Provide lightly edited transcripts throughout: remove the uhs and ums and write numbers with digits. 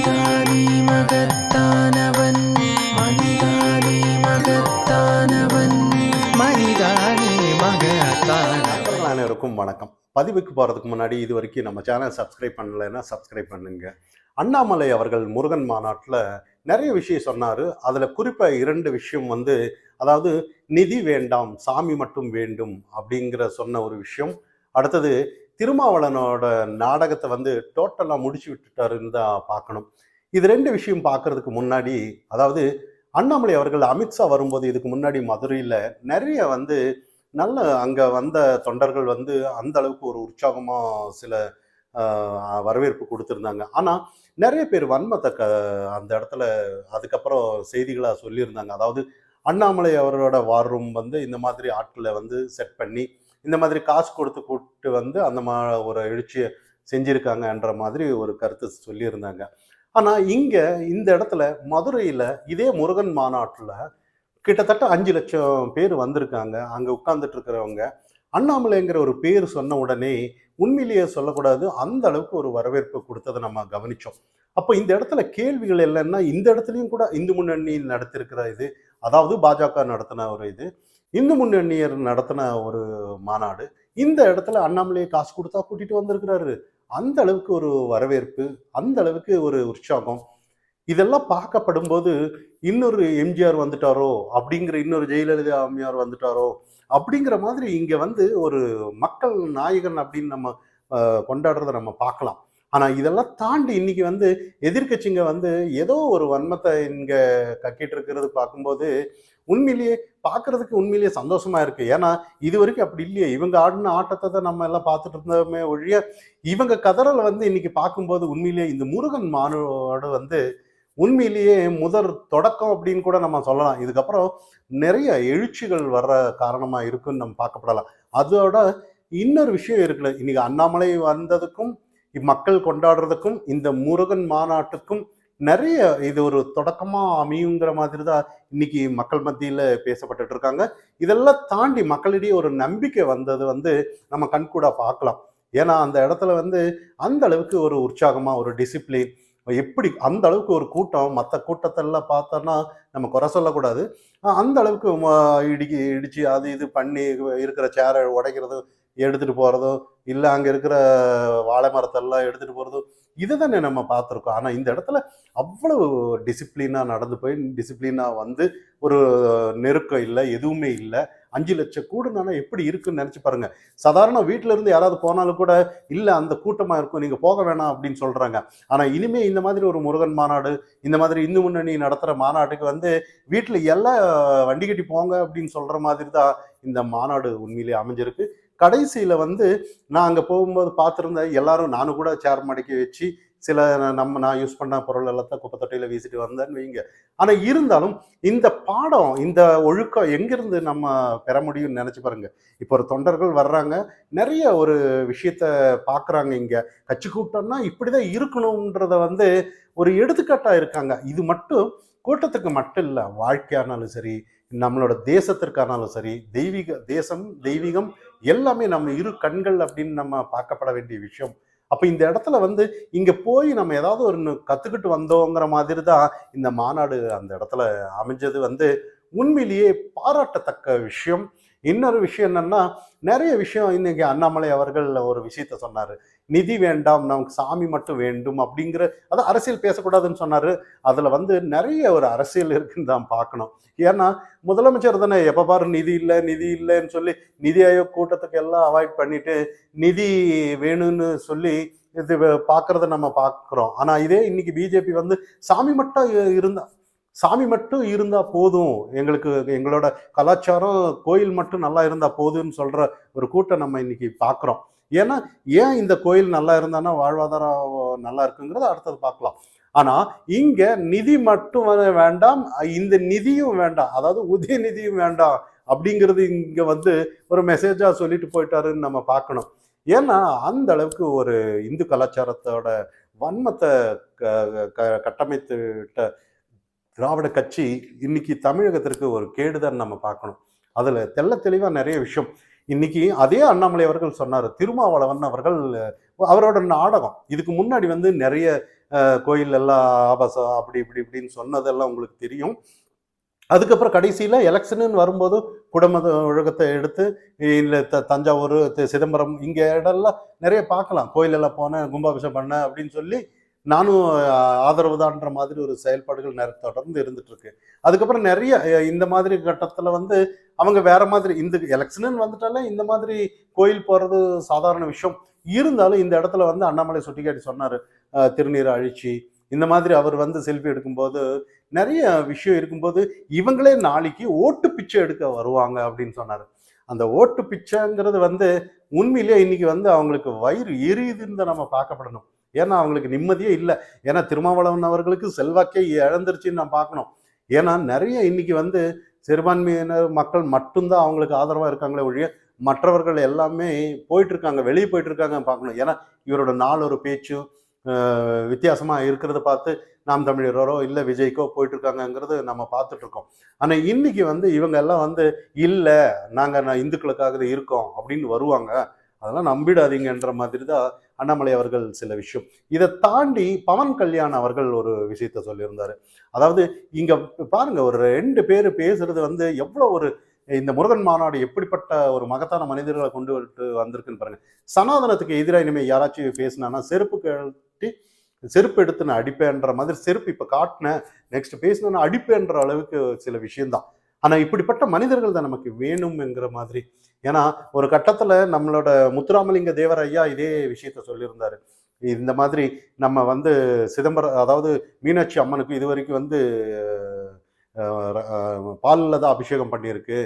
மனிதானே மகத்தானவன், மனிதானே மகத்தானவன், மனிதானே மகத்தானவன். அனைவருக்கும் வணக்கம். பதிவுக்கு போகிறதுக்கு முன்னாடி இது வரைக்கும் நம்ம சேனல் சப்ஸ்கிரைப் பண்ணலைன்னா சப்ஸ்கிரைப் பண்ணுங்க. அண்ணாமலை அவர்கள் முருகன் மாநாட்டில் நிறைய விஷயம் சொன்னார். அதில் குறிப்பாக 2 விஷயம் அதாவது நிதி வேண்டாம், சாமி மட்டும் வேண்டும் அப்படிங்கிற சொன்ன ஒரு விஷயம். அடுத்தது திருமாவளவனோட நாடகத்தை டோட்டலாக முடிச்சு விட்டுட்டாருன்னு தான் பார்க்கணும். இது 2 விஷயம் பார்க்கறதுக்கு முன்னாடி, அதாவது அண்ணாமலை அவர்கள் அமித்ஷா வரும்போது இதுக்கு முன்னாடி மதுரையில் நிறைய நல்ல அங்கே வந்த தொண்டர்கள் அந்த அளவுக்கு ஒரு உற்சாகமாக சில வரவேற்பு கொடுத்துருந்தாங்க. ஆனால் நிறைய பேர் வன்மத்தை அந்த இடத்துல அதுக்கப்புறம் செய்திகளாக சொல்லியிருந்தாங்க. அதாவது அண்ணாமலை அவரோட வார் ரூம் இந்த மாதிரி ஆட்களை செட் பண்ணி இந்த மாதிரி காசு கொடுத்து கூப்பிட்டு அந்த ஒரு எழுச்சியை செஞ்சுருக்காங்கன்ற மாதிரி ஒரு கருத்து சொல்லியிருந்தாங்க. ஆனால் இங்கே இந்த இடத்துல மதுரையில் இதே முருகன் மாநாட்டில் கிட்டத்தட்ட 5 லட்சம் பேர் வந்திருக்காங்க. அங்கே உட்கார்ந்துட்டு இருக்கிறவங்க அண்ணாமலைங்கிற ஒரு பேர் சொன்ன உடனே உண்மையிலேயே சொல்லக்கூடாது, அந்த அளவுக்கு ஒரு வரவேற்பு கொடுத்ததை நம்ம கவனிச்சோம். அப்போ இந்த இடத்துல கேள்விகள் இல்லைன்னா, இந்த இடத்துலையும் கூட இந்து முன்னணி நடத்திருக்கிற இது, அதாவது பாஜக நடத்தின ஒரு இது, இந்து முன்னணியர் நடத்தின ஒரு மாநாடு, இந்த இடத்துல அண்ணாமலையை காசு கொடுத்தா கூட்டிட்டு வந்திருக்கிறாரு. அந்த அளவுக்கு ஒரு வரவேற்பு, அந்த அளவுக்கு ஒரு உற்சாகம், இதெல்லாம் பார்க்கப்படும் போது இன்னொரு எம்ஜிஆர் வந்துட்டாரோ அப்படிங்கிற, இன்னொரு ஜெயலலிதா அம்மையார் வந்துட்டாரோ அப்படிங்கிற மாதிரி இங்க ஒரு மக்கள் நாயகன் அப்படின்னு நம்ம கொண்டாடுறதை நம்ம பார்க்கலாம். ஆனா இதெல்லாம் தாண்டி இன்னைக்கு எதிர்கட்சிங்க ஏதோ ஒரு வன்மத்தை இங்க கக்கிட்டு இருக்கிறது பார்க்கும்போது உண்மையிலேயே பார்க்கறதுக்கு உண்மையிலேயே சந்தோஷமா இருக்கு. ஏன்னா இது வரைக்கும் அப்படி இல்லையே. இவங்க ஆடின ஆட்டத்தை தான் நம்ம எல்லாம் பார்த்துட்டு இருந்தோமே ஒழிய, இவங்க கதறலை இன்னைக்கு பார்க்கும்போது உண்மையிலேயே இந்த முருகன் மாநாடு உண்மையிலேயே முதற் தொடக்கம் அப்படின்னு கூட நம்ம சொல்லலாம். இதுக்கப்புறம் நிறைய எழுச்சிகள் வர்ற காரணமா இருக்குன்னு நம்ம பார்க்கப்படலாம். அதோட இன்னொரு விஷயம் இருக்குல்ல, இன்னைக்கு அண்ணாமலை வந்ததுக்கும் மக்கள் கொண்டாடுறதுக்கும் இந்த முருகன் மாநாட்டுக்கும் நிறைய இது ஒரு தொடக்கமா அமையுங்கிற மாதிரி தான் இன்னைக்கு மக்கள் மத்தியில பேசப்பட்டுட்டு இருக்காங்க. இதெல்லாம் தாண்டி மக்களிடையே ஒரு நம்பிக்கை வந்தது நம்ம கண்கூடா பார்க்கலாம். ஏன்னா அந்த இடத்துல அந்த அளவுக்கு ஒரு உற்சாகமா ஒரு டிசிப்ளின், எப்படி அந்த அளவுக்கு ஒரு கூட்டம், மற்ற கூட்டத்தெல்லாம் பார்த்தோன்னா நம்ம குறை சொல்லக்கூடாது. அந்த அளவுக்கு இடிச்சு அது இது பண்ணி இருக்கிற சேரை உடைக்கிறதோ, எடுத்துட்டு போகிறதோ, இல்லை அங்கே இருக்கிற வாழை மரத்தெல்லாம் எடுத்துட்டு போகிறதோ, இதை தானே நம்ம பார்த்துருக்கோம். ஆனால் இந்த இடத்துல அவ்வளவு டிசிப்ளினாக நடந்து போய் டிசிப்ளினாக ஒரு நெருக்கம் இல்லை, எதுவுமே இல்லை. 5 லட்சம் கூடுனால எப்படி இருக்குன்னு நினச்சி பாருங்க. சாதாரண வீட்டில இருந்து யாராவது போனாலும் கூட இல்லை அந்த கூட்டமாக இருக்கும், நீங்கள் போக வேணாம் அப்படின்னு சொல்கிறாங்க. ஆனால் இனிமே இந்த மாதிரி ஒரு முருகன் மாநாடு, இந்த மாதிரி இந்து முன்னணி நடத்துகிற மாநாட்டுக்கு வீட்டில் எல்லாம் வண்டி கட்டி போங்க அப்படின்னு சொல்கிற மாதிரி தான் இந்த மாநாடு உண்மையிலேயே அமைஞ்சிருக்கு. கடைசியில் நான் அங்கே போகும்போது பார்த்துருந்தேன், எல்லாரும் நானும் கூட சேர் மடக்கி வச்சு சில நான் யூஸ் பண்ண பொருள் எல்லாத்தையும் குப்பை தொட்டியில் வீசிட்டு வந்தேன்னு வைங்க. ஆனால் இருந்தாலும் இந்த பாடம், இந்த ஒழுக்கம் எங்கிருந்து நம்ம பெற முடியும்னு நினச்சி பாருங்க. இப்போ ஒரு தொண்டர்கள் வர்றாங்க, நிறைய ஒரு விஷயத்த பார்க்குறாங்க. இங்கே கட்சி கூட்டம்னா இப்படி தான் இருக்கணுன்றத ஒரு எடுத்துக்காட்டாக இருக்காங்க. இது மட்டும் கூட்டத்துக்கு மட்டும் இல்லை, வாழ்க்கையானாலும் சரி, நம்மளோட தேசத்திற்கானாலும் சரி, தேசம் தெய்வீகம் எல்லாமே நம்ம இரு கண்கள் அப்படின்னு நம்ம பார்க்கப்பட வேண்டிய விஷயம். அப்போ இந்த இடத்துல இங்கே போய் நம்ம ஏதாவது ஒரு கற்றுக்கிட்டு வந்தோங்கிற மாதிரி தான் இந்த மாநாடு அந்த இடத்துல அமைஞ்சது உண்மையிலேயே பாராட்டத்தக்க விஷயம். இன்னொரு விஷயம் என்னன்னா, நிறைய விஷயம் இன்னைக்கு அண்ணாமலை அவர்கள் ஒரு விஷயத்த சொன்னார், நிதி வேண்டாம், நமக்கு சாமி மட்டும் வேண்டும் அப்படிங்கிற, அதான் அரசியல் பேசக்கூடாதுன்னு சொன்னார். அதில் நிறைய ஒரு அரசியல் இருக்குன்னு தான் பார்க்கணும். ஏன்னா முதலமைச்சர் தானே எப்போ பாரு நிதி இல்லை நிதி இல்லைன்னு சொல்லி நிதி ஆயோக் கூட்டத்துக்கு எல்லாம் அவாய்ட் பண்ணிட்டு நிதி வேணும்னு சொல்லி இது பார்க்கறத நம்ம பார்க்குறோம். ஆனால் இதே இன்னைக்கு பிஜேபி சாமி மட்டும் இருந்தா போதும், எங்களுக்கு எங்களோட கலாச்சாரம் கோயில் மட்டும் நல்லா இருந்தா போதும்னு சொல்ற ஒரு கூட்டம் நம்ம இன்னைக்கு பார்க்குறோம். ஏன் இந்த கோயில் நல்லா இருந்தானா வாழ்வாதாரம் நல்லா இருக்குங்கிறத அடுத்தது பார்க்கலாம். ஆனா இங்க நிதி மட்டும் வேண்டாம், இந்த நிதியும் வேண்டாம், அதாவது உதயநிதியும் வேண்டாம் அப்படிங்கிறது இங்க ஒரு மெசேஜா சொல்லிட்டு போயிட்டாருன்னு நம்ம பார்க்கணும். ஏன்னா அந்த அளவுக்கு ஒரு இந்து கலாச்சாரத்தோட வன்மத்தை கட்டமைத்து விட்ட திராவிட கட்சி இன்னைக்கு தமிழகத்திற்கு ஒரு கேடுதான் நம்ம பார்க்கணும். அதுல தெள்ள தெளிவா நிறைய விஷயம். இன்னைக்கு அதே அண்ணாமலை அவர்கள் சொன்னார், திருமாவளவன் அவர்கள் அவரோட நாடகம் இதுக்கு முன்னாடி வந்து நிறைய கோயில் எல்லாம் ஆபாசம் அப்படி இப்படி இப்படின்னு சொன்னதெல்லாம் உங்களுக்கு தெரியும். அதுக்கப்புறம் கடைசியில் எலெக்ஷனுன்னு வரும்போது குடமத ஒழுக்கத்தை எடுத்து இல்லை தஞ்சாவூர் சிதம்பரம் இங்கே இடம்லாம் நிறைய பார்க்கலாம். கோயிலெல்லாம் போனேன், கும்பாபிஷேகம் பண்ணேன் அப்படின்னு சொல்லி நானும் ஆதரவு தான்ற மாதிரி ஒரு செயல்பாடுகள் தொடர்ந்து இருந்துட்டு இருக்கு. அதுக்கப்புறம் நிறைய இந்த மாதிரி கட்டத்தில் வந்து அவங்க வேற மாதிரி இந்த எலெக்ஷனுன்னு வந்துட்டாலே இந்த மாதிரி கோயில் போகிறது சாதாரண விஷயம். இருந்தாலும் இந்த இடத்துல வந்து அண்ணாமலை சுட்டிக்காட்டி சொன்னார், திருநீரை அழிச்சு இந்த மாதிரி அவர் வந்து செல்ஃபி எடுக்கும்போது நிறைய விஷயம் இருக்கும்போது இவங்களே நாளைக்கு ஓட்டு பிச்சை எடுக்க வருவாங்க அப்படின்னு சொன்னார். அந்த ஓட்டு பிச்சைங்கிறது வந்து உண்மையிலேயே இன்னைக்கு வந்து அவங்களுக்கு வயிறு எரியுதுன்னு தான் நம்ம பார்க்கப்படணும். ஏன்னா அவங்களுக்கு நிம்மதியே இல்லை. ஏன்னா திருமாவளவன் அவர்களுக்கு செல்வாக்கே இழந்துருச்சுன்னு நான் பார்க்கணும். ஏன்னா நிறைய இன்னைக்கு வந்து சிறுபான்மையினர் மக்கள் மட்டும்தான் அவங்களுக்கு ஆதரவாக இருக்காங்களே ஒழிய மற்றவர்கள் எல்லாமே போயிட்டு இருக்காங்க, வெளியே போயிட்டு இருக்காங்க பார்க்கணும். ஏன்னா இவரோட நாளொரு பேச்சும் வித்தியாசமாக இருக்கிறத பார்த்து நாம் தமிழரோ இல்லை விஜய்க்கோ போயிட்டு இருக்காங்கங்கிறது நம்ம பார்த்துட்டு இருக்கோம். ஆனால் இன்னைக்கு வந்து இவங்க எல்லாம் வந்து இல்லை நாங்கள் இந்துக்களுக்காக இருக்கோம் அப்படின்னு வருவாங்க, அதெல்லாம் நம்பிடாதீங்கன்ற மாதிரி தான் அண்ணாமலை அவர்கள் சில விஷயம். இதை தாண்டி பவன் கல்யாண் அவர்கள் ஒரு விஷயத்த சொல்லியிருந்தாரு. அதாவது இங்க பாருங்க, ஒரு 2 பேர் பேசுறது வந்து எவ்வளோ ஒரு இந்த முருகன் மாநாடு எப்படிப்பட்ட ஒரு மகத்தான மனிதர்களை கொண்டு வந்திருக்குன்னு பாருங்க. சனாதனத்துக்கு எதிராக இனிமேல் யாராச்சும் பேசினான்னா செருப்பு கட்டி செருப்பு எடுத்து நான் அடிப்பேன்ற மாதிரி செருப்பு இப்போ காட்டினேன், நெக்ஸ்ட் பேசினா அடிப்பேன்ற அளவுக்கு சில விஷயம்தான். ஆனால் இப்படிப்பட்ட மனிதர்கள் தான் நமக்கு வேணும்ங்கிற மாதிரி. ஏன்னா ஒரு கட்டத்தில் நம்மளோட முத்துராமலிங்க தேவர் ஐயா இதே விஷயத்த சொல்லியிருந்தாரு. இந்த மாதிரி நம்ம வந்து சிதம்பரம் அதாவது மீனாட்சி அம்மனுக்கு இது வரைக்கும் வந்து பாலில் தான் அபிஷேகம் பண்ணியிருக்கு,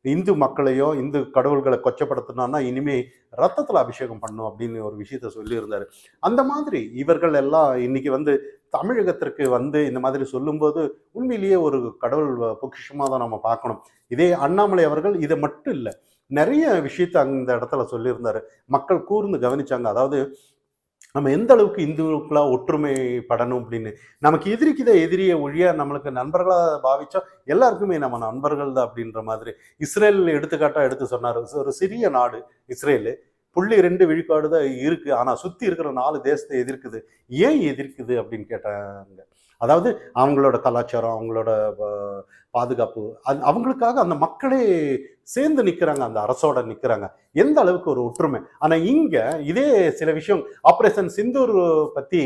இந்து மக்களையோ இந்து கடவுள்களை கொச்சப்படுத்தினோன்னா இனிமே ரத்தத்தில் அபிஷேகம் பண்ணும் அப்படின்னு ஒரு விஷயத்த சொல்லியிருந்தாரு. அந்த மாதிரி இவர்கள் எல்லாம் இன்னைக்கு வந்து தமிழகத்திற்கு வந்து இந்த மாதிரி சொல்லும்போது உண்மையிலேயே ஒரு கடவுள் பொக்கிஷமாக தான் நம்ம பார்க்கணும். இதே அண்ணாமலை அவர்கள் இதை மட்டும் இல்லை, நிறைய விஷயத்த அந்த இடத்துல சொல்லியிருந்தாரு. மக்கள் கூர்ந்து கவனிச்சாங்க. அதாவது நம்ம எந்த அளவுக்கு இந்துக்களா ஒற்றுமைப்படணும் அப்படின்னு. நமக்கு எதிரிக்குத எதிரியை ஒழிய நம்மளுக்கு நண்பர்களா பாவிச்சா எல்லாருக்குமே நம்ம நண்பர்கள் தான் அப்படின்ற மாதிரி. இஸ்ரேல் எடுத்துக்காட்டா எடுத்து சொன்னார். ஒரு சிறிய நாடு இஸ்ரேலு, 0.2 விழுக்காடு தான் இருக்கு, ஆனா சுத்தி இருக்கிற 4 தேசத்தை எதிர்க்குது. ஏன் எதிர்க்குது அப்படின்னு கேட்டாங்க. அதாவது அவங்களோட கலாச்சாரம், அவங்களோட பாதுகாப்பு, அவங்களுக்காக அந்த மக்களே சேர்ந்து நிற்கிறாங்க, அந்த அரசோட நிற்கிறாங்க. எந்த அளவுக்கு ஒரு ஒற்றுமை. ஆனா இங்க இதே சில விஷயம் ஆபரேஷன் சிந்தூர் பத்தி,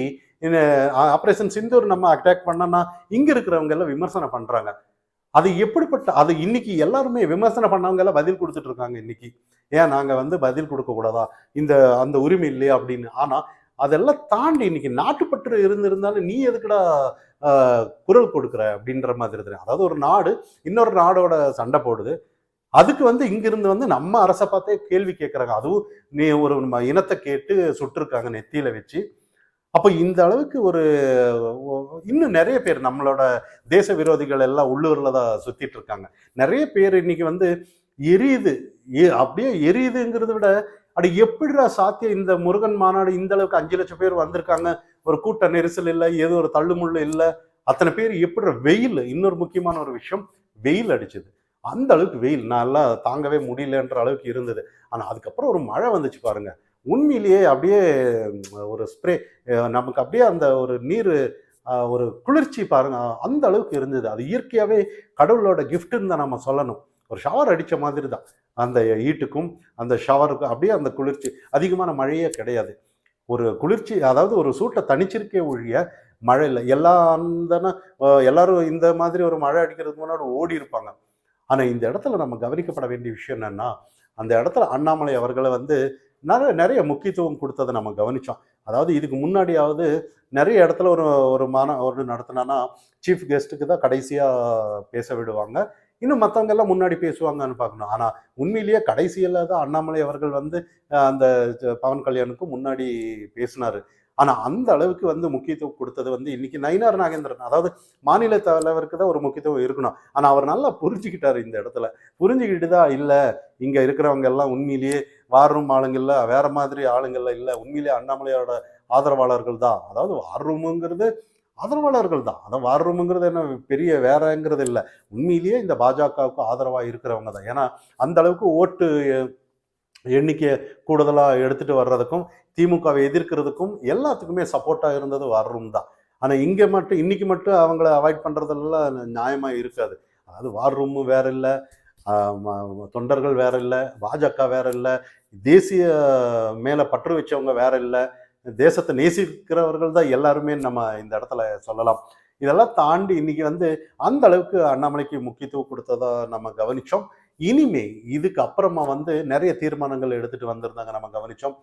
ஆபரேஷன் சிந்தூர் நம்ம அட்டாக் பண்ணோம்னா இங்க இருக்கிறவங்க எல்லாம் விமர்சனம் பண்றாங்க. அது எப்படிப்பட்ட அது இன்னைக்கு எல்லாருமே விமர்சனம் பண்ணவங்க எல்லாம் பதில் கொடுத்துட்டு இருக்காங்க இன்னைக்கு. ஏன் நாங்க வந்து பதில் கொடுக்க கூடாதா, இந்த அந்த உரிமை இல்லையா அப்படின்னு. ஆனா அதெல்லாம் தாண்டி இன்னைக்கு நாட்டுப்பற்று இருந்திருந்தாலும் நீ எதுக்குடா குரல் கொடுக்குற அப்படின்ற மாதிரி இருக்கு. அதாவது ஒரு நாடு இன்னொரு நாடோட சண்டை போடுது, அதுக்கு வந்து இங்கிருந்து வந்து நம்ம அரசை பார்த்தே கேள்வி கேட்குறாங்க. அதுவும் நீ ஒரு இனத்தை கேட்டு சுட்டிருக்காங்க நெத்தியில வச்சு. அப்போ இந்த அளவுக்கு ஒரு இன்னும் நிறைய பேர் நம்மளோட தேச விரோதிகள் எல்லாம் உள்ளூர்ல தான் சுத்திட்டு இருக்காங்க. நிறைய பேர் இன்னைக்கு வந்து எரியுது, அப்படியே எரியுதுங்கிறத விட அட எப்படிடா சாத்தியம், இந்த முருகன் மாநாடு இந்த அளவுக்கு 5 லட்சம் பேர் வந்திருக்காங்க, ஒரு கூட்ட நெரிசல் இல்லை, ஏதோ ஒரு தள்ளுமுள்ளு இல்லை, அத்தனை பேர் எப்படி வெயில், இன்னொரு முக்கியமான ஒரு விஷயம், வெயில் அடிச்சது. அந்த அளவுக்கு வெயில் நல்லா தாங்கவே முடியலன்ற அளவுக்கு இருந்தது. ஆனா அதுக்கப்புறம் ஒரு மழை வந்துச்சு பாருங்க, உண்மையிலேயே அப்படியே ஒரு ஸ்ப்ரே நமக்கு அப்படியே அந்த ஒரு நீர் ஒரு குளிர்ச்சி பாருங்க, அந்த அளவுக்கு இருந்தது. அது இயற்கையாவே கடவுளோட கிஃப்ட்ன்னு தான் நம்ம சொல்லணும். ஒரு ஷவர் அடிச்ச மாதிரி தான் அந்த ஈட்டுக்கும் அந்த ஷவருக்கும். அப்படியே அந்த குளிர்ச்சி, அதிகமான மழையே கிடையாது, ஒரு குளிர்ச்சி. அதாவது ஒரு சூட்டை தனிச்சிருக்கே ஒழிய மழை இல்லை. எல்லாரும் இந்த மாதிரி ஒரு மழை அடிக்கிறதுக்கு முன்னாடி ஓடி இருப்பாங்க. ஆனா இந்த இடத்துல நம்ம கவனிக்கப்பட வேண்டிய விஷயம் என்னன்னா, அந்த இடத்துல அண்ணாமலை அவர்களை வந்து நிறைய முக்கியத்துவம் கொடுத்ததை நம்ம கவனிச்சோம். அதாவது இதுக்கு முன்னாடியாவது நிறைய இடத்துல ஒரு நடத்தினா சீஃப் கெஸ்ட்டுக்கு தான் கடைசியா பேச விடுவாங்க, இன்னும் மற்றவங்க எல்லாம் முன்னாடி பேசுவாங்கன்னு பார்க்கணும். ஆனா உண்மையிலேயே கடைசியில தான் அண்ணாமலை அவர்கள் வந்து அந்த பவன் கல்யாணுக்கும் முன்னாடி பேசினாரு. ஆனா அந்த அளவுக்கு வந்து முக்கியத்துவம் கொடுத்தது வந்து இன்னைக்கு நயினார் நாகேந்திரன், அதாவது மாநில தலைவருக்கு தான் ஒரு முக்கியத்துவம் இருக்கணும். ஆனா அவர் நல்லா புரிஞ்சுக்கிட்டாரு இந்த இடத்துல. புரிஞ்சுக்கிட்டு தான் இல்லை, இங்க இருக்கிறவங்க எல்லாம் உண்மையிலேயே வார் ரூம் ஆளுங்கள்ல வேற மாதிரி ஆளுங்கள்ல இல்லை, உண்மையிலேயே அண்ணாமலையோட ஆதரவாளர்கள் தான். அதாவது வார் ரூமுங்கிறது ஆதரவாளர்கள் தான், அதான் வார் ரூமுங்கிறது என்ன பெரிய வேறங்கிறது இல்லை, உண்மையிலேயே இந்த பாஜகவுக்கு ஆதரவாக இருக்கிறவங்க தான். ஏன்னா அந்த அளவுக்கு ஓட்டு எண்ணிக்கை கூடுதலாக எடுத்துட்டு வர்றதுக்கும் திமுகவை எதிர்க்கிறதுக்கும் எல்லாத்துக்குமே சப்போர்ட்டாக இருந்தது வார் ரூம் தான். ஆனால் இங்கே மட்டும் இன்னைக்கு மட்டும் அவங்கள அவாய்ட் பண்ணுறதெல்லாம் நியாயமாக இருக்காது. அதாவது வார் ரூமு வேற இல்லை, தொண்டர்கள் வேற இல்லை, பாஜக வேற இல்லை, தேசிய மேலே பற்று வச்சவங்க வேற இல்லை, தேசத்தை நேசிக்கிறவர்கள் தான் எல்லாருமே நம்ம இந்த இடத்துல சொல்லலாம். இதெல்லாம் தாண்டி இன்னைக்கு வந்து அந்த அளவுக்கு அண்ணாமலைக்கு முக்கியத்துவம் கொடுத்ததா நம்ம கவனிச்சோம். இனிமே இதுக்கு அப்புறமா வந்து நிறைய தீர்மானங்கள் எடுத்துட்டு வந்திருந்தாங்க, நம்ம கவனிச்சோம்.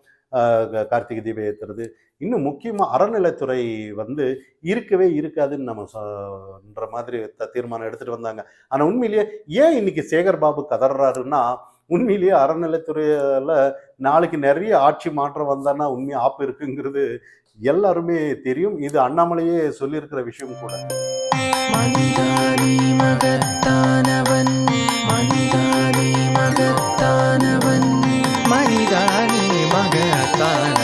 கார்த்திகை தீபம் ஏத்துறது, இன்னும் முக்கியமா அறநிலைத்துறை வந்து இருக்கவே இருக்காதுன்னு நம்ம சொல்ற மாதிரி தீர்மானம் எடுத்துட்டு வந்தாங்க. ஆனா உண்மையிலேயே ஏன் இன்னைக்கு சேகர் பாபு கதறாருன்னா, உண்மையிலேயே அறநிலைத்துறையில நாளைக்கு நிறைய ஆட்சி மாற்றம் வந்தான்னா உண்மையா ஆப்பு இருக்குங்கிறது எல்லாருமே தெரியும். இது அண்ணாமலையே சொல்லியிருக்கிற விஷயம் கூட. மனிதானி மகத்தானவன், மனிதானி மகத்தானவன், மனிதானி மகத்தானவன்.